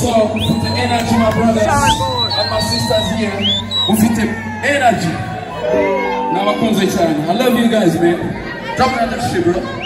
So, with the energy, my brothers and my sisters here, with the energy. I love you guys, man. Drop another shit, bro.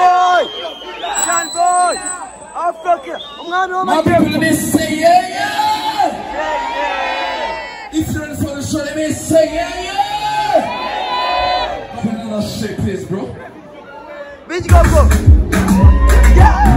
Sean Boy! Africa! My people, let me say yeah, yeah! If you're ready for the show, let me say yeah, yeah! Come on, let's shake this, bro. Bitch, go! Yeah!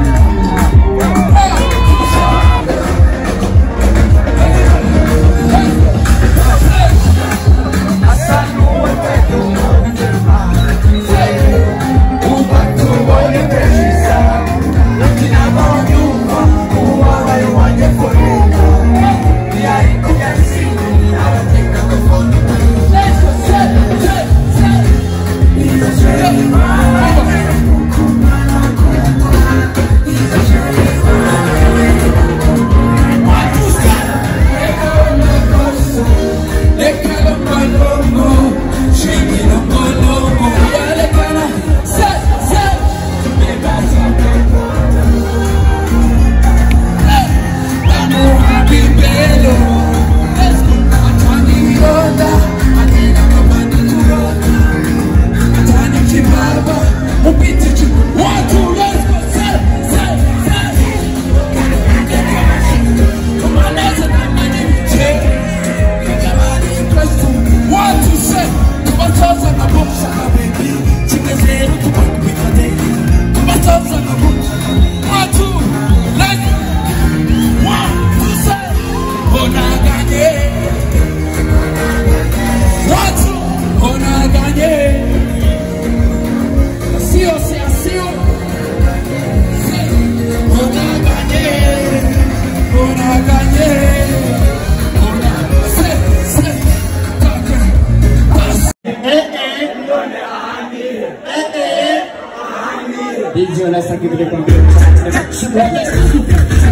Let's give it a go.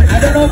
I don't know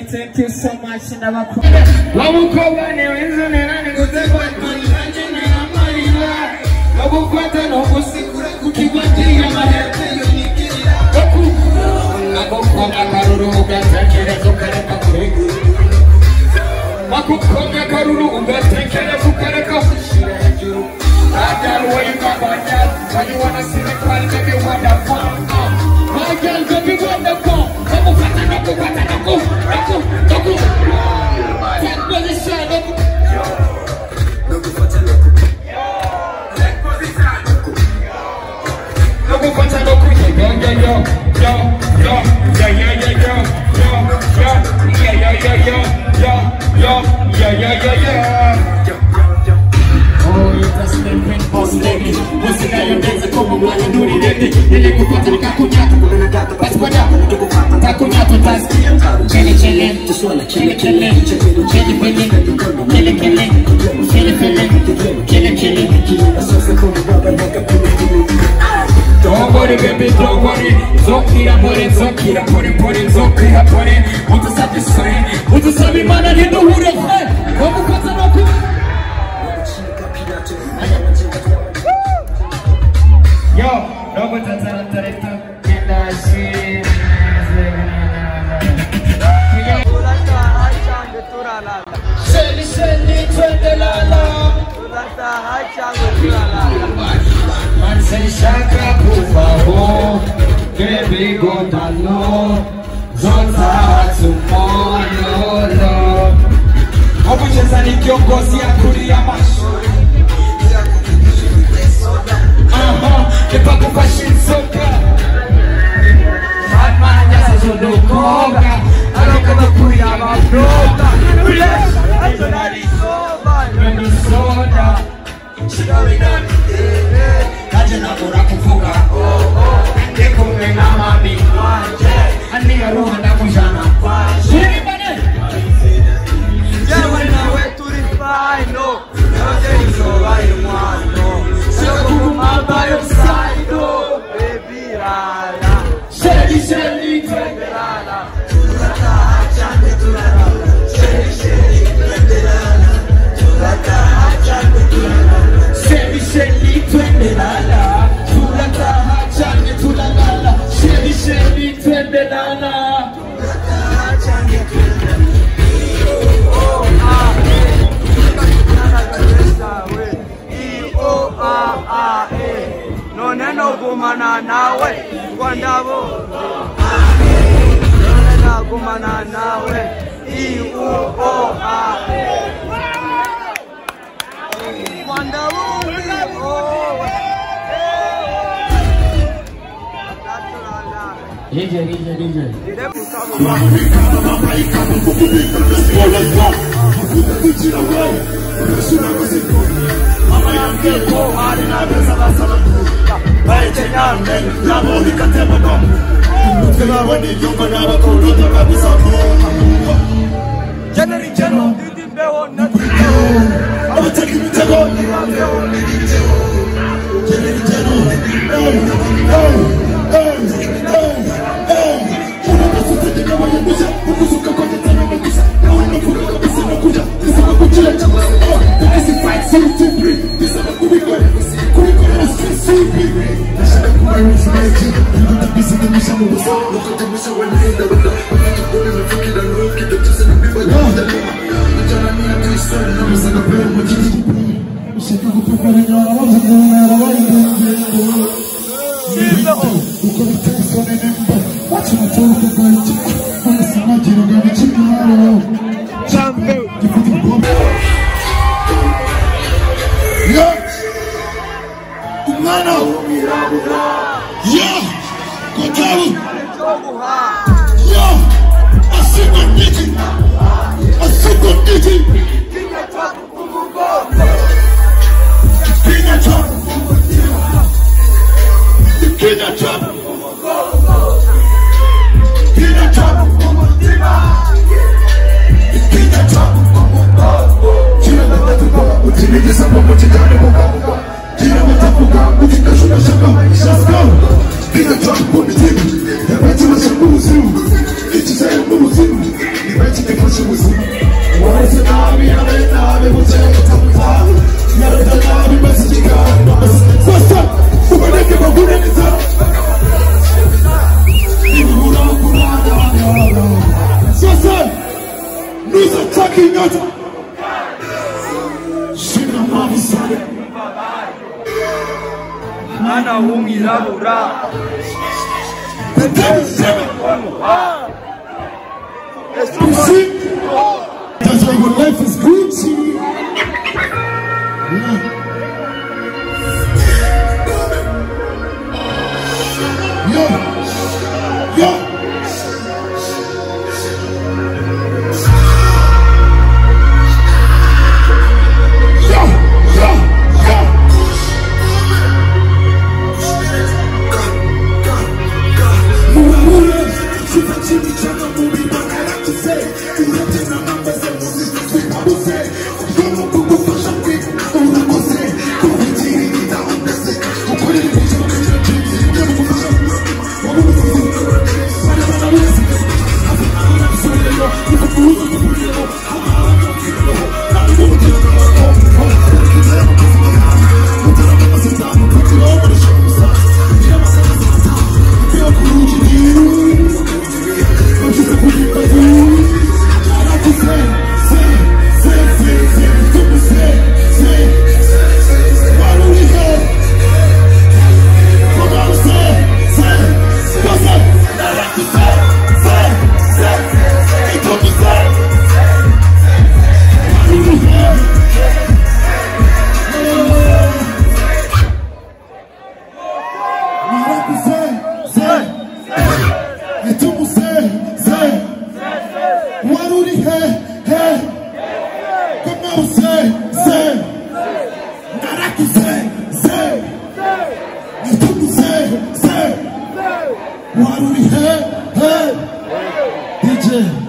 Thank you so much. Don't worry, baby, don't worry. Zokira, put it, Zokira, put it, Zokira, put it. What does that say? What does that mean, man? I need the wood of head. Come on, what's up? Yo, dogo Tanzania tarehe kenda shiri. Sheli twende lala. Tulata hachangu tulala. Manse shaka kufaho. Baby go dano. Zonta tomorrow. Wakucheza ni kiongozi ya kulia mashauri. Kepa kupashin soka. Batman jasa zodokoga. Aloka bakuya mabroka. Flesh, atonari soba. Mendo soda. Shikawi nani. Kaje na bora kufuga. Ndeko mena mami. Ani ya roha na kujana. Shiri bane. Yawe na wetu rifaino. Yote isoba imwano. Shoku mabayo saido. Baby rala. Sheli twende Lala. Tulata hachangu tulala. Sheli twende lala. Tulata hachangu tulala. Sheli twende lala. Tulata hachange tulalala. Sheli twende lala. Noneno gumana nawe kwandabo nonena gumana nawe kwandabo DJ Ana umilabura. That's why your life is Gucci. Você Waruri, hey, hey. DJ.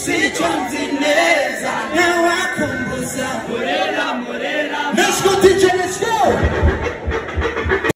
Usichomzineza na wakumbuza